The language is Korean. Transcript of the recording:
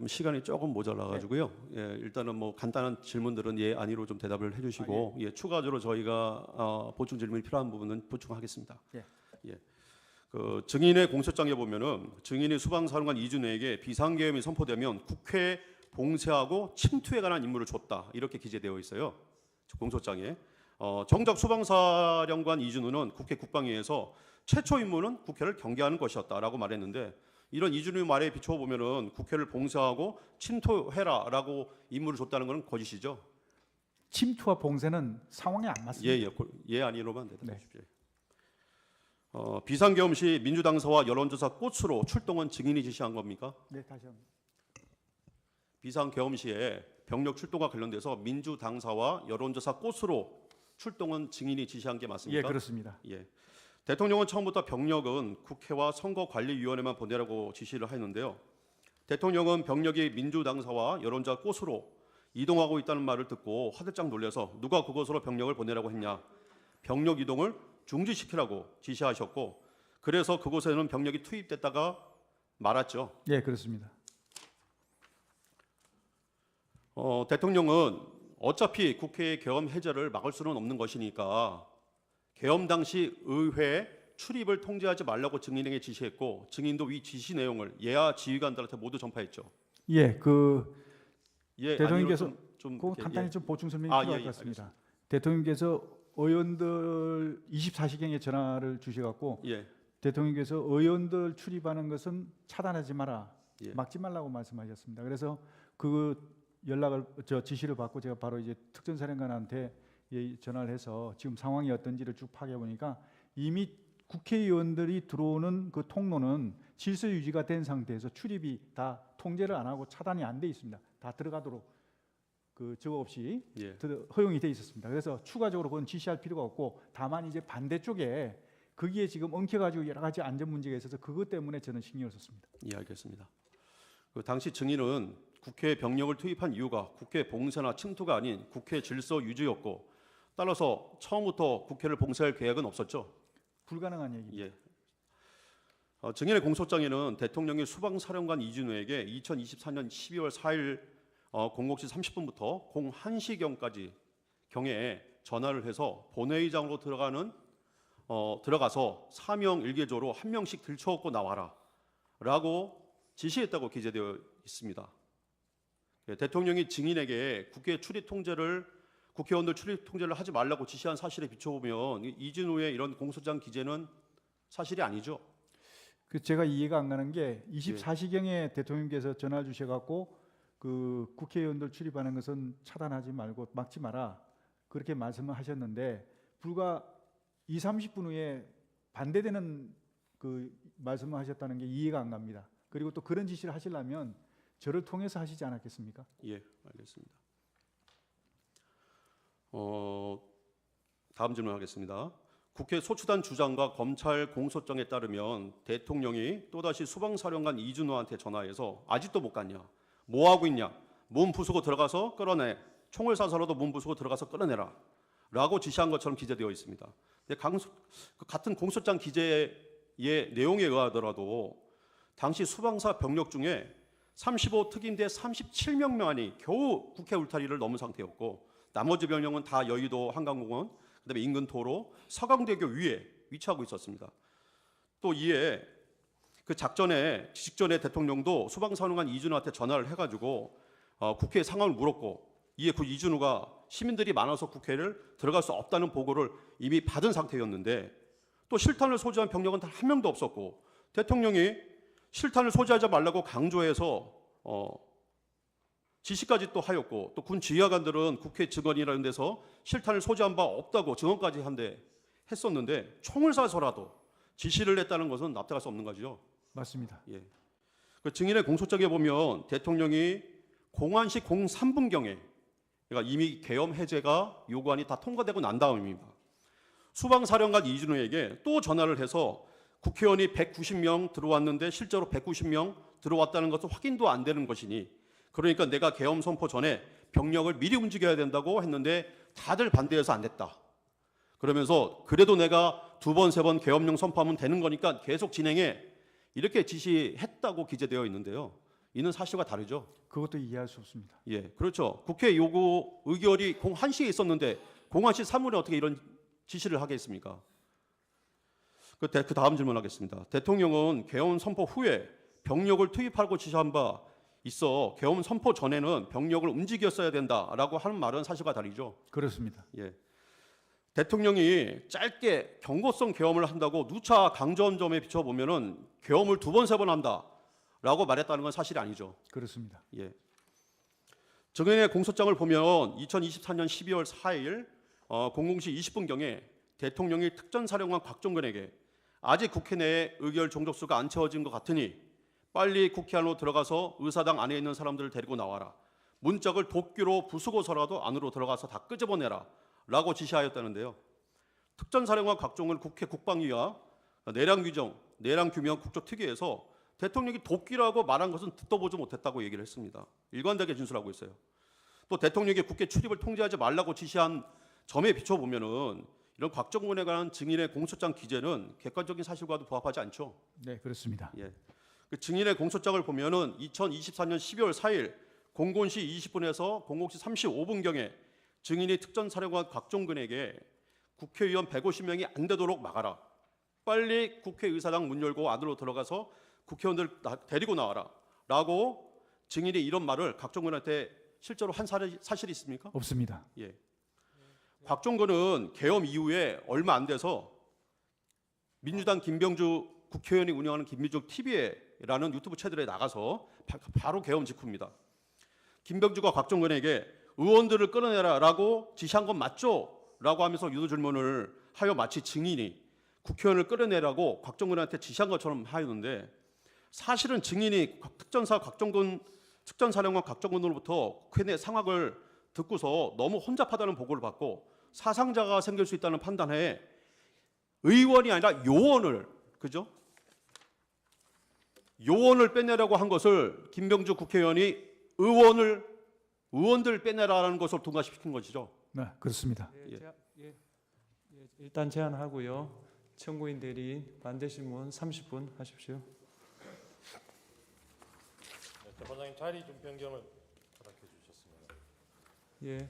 시간이 조금 모자라가지고요. 예, 일단은 뭐 간단한 질문들은 예 아니로 좀 대답을 해주시고 예, 추가적으로 저희가 보충 질문이 필요한 부분은 보충하겠습니다. 예. 그 증인의 공소장에 보면은 증인이 수방사령관 이준호에게 비상계엄이 선포되면 국회 봉쇄하고 침투에 관한 임무를 줬다 이렇게 기재되어 있어요. 공소장에. 정작 수방사령관 이준호는 국회 국방위에서 최초 임무는 국회를 경계하는 것이었다라고 말했는데 이런 이준호의 말에 비추어 보면은 국회를 봉쇄하고 침투해라라고 임무를 줬다는 것은 거짓이죠. 침투와 봉쇄는 상황에 안 맞습니다. 예 아니로만 대답해 주십시오. 비상계엄 시 민주당사와 여론조사 꽃으로 출동은 증인이 지시한 겁니까? 네, 다시 한번. 비상계엄 시에 병력 출동과 관련돼서 민주당사와 여론조사 꽃으로 출동은 증인이 지시한 게 맞습니까? 예, 그렇습니다. 예. 대통령은 처음부터 병력은 국회와 선거관리위원회만 보내라고 지시를 했는데요. 대통령은 병력이 민주당사와 여론조사 꽃으로 이동하고 있다는 말을 듣고 화들짝 놀라서 누가 그곳으로 병력을 보내라고 했냐. 병력 이동을 중지시키라고 지시하셨고 그래서 그곳에는 병력이 투입됐다가 말았죠. 예, 그렇습니다. 대통령은 어차피 국회의 계엄 해제를 막을 수는 없는 것이니까 계엄 당시 의회 출입을 통제하지 말라고 증인에게 지시했고 증인도 위 지시 내용을 예하 지휘관들한테 모두 전파했죠. 예, 예, 대통령께서 좀 간단히 예. 좀 보충 설명이 필요할 것 같습니다. 알겠습니다. 대통령께서 의원들 24시경에 전화를 주셔갖고 예. 대통령께서 의원들 출입하는 것은 차단하지 마라, 예. 막지 말라고 말씀하셨습니다. 그래서 지시를 받고 제가 바로 이제 특전사령관한테 전화를 해서 지금 상황이 어떤지를 쭉 파악해 보니까 이미 국회의원들이 들어오는 그 통로는 질서 유지가 된 상태에서 출입이 다 통제를 안 하고 차단이 안 돼 있습니다. 다 들어가도록 저거 없이 허용이 돼 있었습니다. 그래서 추가적으로 그건 지시할 필요가 없고 다만 이제 반대쪽에 거기에 지금 엉켜가지고 여러 가지 안전 문제가 있어서 그것 때문에 저는 신경을 썼습니다. 예, 알겠습니다. 그 당시 증인은 국회에 병력을 투입한 이유가 국회 봉쇄나 침투가 아닌 국회 질서 유지였고 따라서 처음부터 국회를 봉쇄할 계획은 없었죠. 불가능한 얘기입니다. 예. 증인의 공소장에는 대통령이 수방사령관 이준호에게 2024년 12월 4일 00시 30분부터 01시경까지 경에 전화를 해서 본회의장으로 들어가서 사명 일개조로 한 명씩 들쳐업고 나와라 라고 지시했다고 기재되어 있습니다. 예, 대통령이 증인에게 국회의원들 출입 통제를 하지 말라고 지시한 사실에 비춰보면 이준호의 이런 공소장 기재는 사실이 아니죠. 제가 이해가 안 가는 게 24시경에 대통령께서 전화 주셔갖고 국회의원들 출입하는 것은 차단하지 말고 막지 마라 그렇게 말씀을 하셨는데 불과 20-30분 후에 반대되는 말씀을 하셨다는 게 이해가 안 갑니다. 그리고 또 그런 지시를 하시려면 저를 통해서 하시지 않았겠습니까? 예, 알겠습니다. 다음 질문하겠습니다. 국회 소추단 주장과 검찰 공소장에 따르면 대통령이 또다시 수방사령관 이준호한테 전화해서 아직도 못 갔냐? 뭐 하고 있냐? 문 부수고 들어가서 끌어내. 총을 쏴서라도 문 부수고 들어가서 끌어내라. 라고 지시한 것처럼 기재되어 있습니다. 근데 같은 공소장 기재의 내용에 의하더라도 당시 수방사 병력 중에 35특임대 37명만이 겨우 국회 울타리를 넘은 상태였고 나머지 병력은 다 여의도 한강공원, 그다음에 인근 도로, 서강대교 위에 위치하고 있었습니다. 또 이에 그 직전에 대통령도 수방사령관 이준호한테 전화를 해가지고 국회 상황을 물었고 이에 그 이준호가 시민들이 많아서 국회를 들어갈 수 없다는 보고를 이미 받은 상태였는데 또 실탄을 소지한 병력은 단 한 명도 없었고 대통령이 실탄을 소지하지 말라고 강조해서 지시까지 또 하였고 또 군 지휘관들은 국회 증언이라는 데서 실탄을 소지한 바 없다고 증언까지 했었는데 총을 쏴서라도 지시를 했다는 것은 납득할 수 없는 거죠. 맞습니다. 예. 그 증인의 공소장에 보면 대통령이 01시 03분경에 그러니까 이미 계엄 해제가 요구안이 다 통과되고 난 다음입니다. 수방사령관 이준호에게 또 전화를 해서 국회의원이 190명 들어왔는데 실제로 190명 들어왔다는 것은 확인도 안 되는 것이니 그러니까 내가 계엄 선포 전에 병력을 미리 움직여야 된다고 했는데 다들 반대해서 안 됐다. 그러면서 그래도 내가 2번, 3번 계엄령 선포하면 되는 거니까 계속 진행해. 이렇게 지시했다고 기재되어 있는데요. 이는 사실과 다르죠. 그것도 이해할 수 없습니다. 예, 그렇죠. 국회 요구 의결이 공 1시에 있었는데 공 1시 3분에 어떻게 이런 지시를 하겠습니까? 그 다음 질문하겠습니다. 대통령은 계엄 선포 후에 병력을 투입하고 지시한 바 있어 계엄 선포 전에는 병력을 움직였어야 된다라고 하는 말은 사실과 다르죠. 그렇습니다. 예. 대통령이 짧게 경고성 계엄을 한다고 누차 강조한 점에 비춰보면은 계엄을 2번, 3번 한다라고 말했다는 건 사실이 아니죠. 그렇습니다. 예. 정현의 공소장을 보면 2024년 12월 4일 00시 20분경에 대통령이 특전사령관 곽종근에게 아직 국회 내에 의결 종족수가 안 채워진 것 같으니 빨리 국회 안으로 들어가서 의사당 안에 있는 사람들을 데리고 나와라. 문짝을 도끼로 부수고서라도 안으로 들어가서 다 끄집어내라. 라고 지시하였다는데요. 특전사령관 곽종근 국회 국방위와 내량규명 국조특위에서 대통령이 도끼라고 말한 것은 듣도 보지 못했다고 얘기를 했습니다. 일관되게 진술하고 있어요. 또 대통령이 국회 출입을 통제하지 말라고 지시한 점에 비춰보면은 이런 곽종근에 관한 증인의 공소장 기재는 객관적인 사실과도 부합하지 않죠. 네, 그렇습니다. 예. 그 증인의 공소장을 보면은 2024년 12월 4일 00시 20분에서 00시 35분경에 증인이 특전사령관 곽종근에게 국회의원 150명이 안 되도록 막아라. 빨리 국회의사당 문 열고 안으로 들어가서 국회의원들 데리고 나와라. 라고 증인이 이런 말을 곽종근한테 실제로 한 사실이 있습니까? 없습니다. 예. 곽종근은 계엄 이후에 얼마 안 돼서 민주당 김병주 국회의원이 운영하는 김민중 TV라는 유튜브 채널에 나가서 바로 계엄 직후입니다. 김병주가 곽종근에게 의원들을 끌어내라라고 지시한 건 맞죠? 라고 하면서 유도 질문을 하여 마치 증인이 국회의원을 끌어내라고 곽종근한테 지시한 것처럼 하였는데 사실은 증인이 특전사령관 곽종근으로부터 국회 내 상황을 듣고서 너무 혼잡하다는 보고를 받고 사상자가 생길 수 있다는 판단에 의원이 아니라 요원을 그죠? 요원을 빼내라고 한 것을 김병주 국회의원이 의원들 빼내라는 것을 통과시킨 것이죠. 네, 그렇습니다. 일단 제안하고요. 청구인 대리 반대 신문 30분 하십시오. 대법원장님 자리 좀 변경을 허락해 주셨습니다. 예.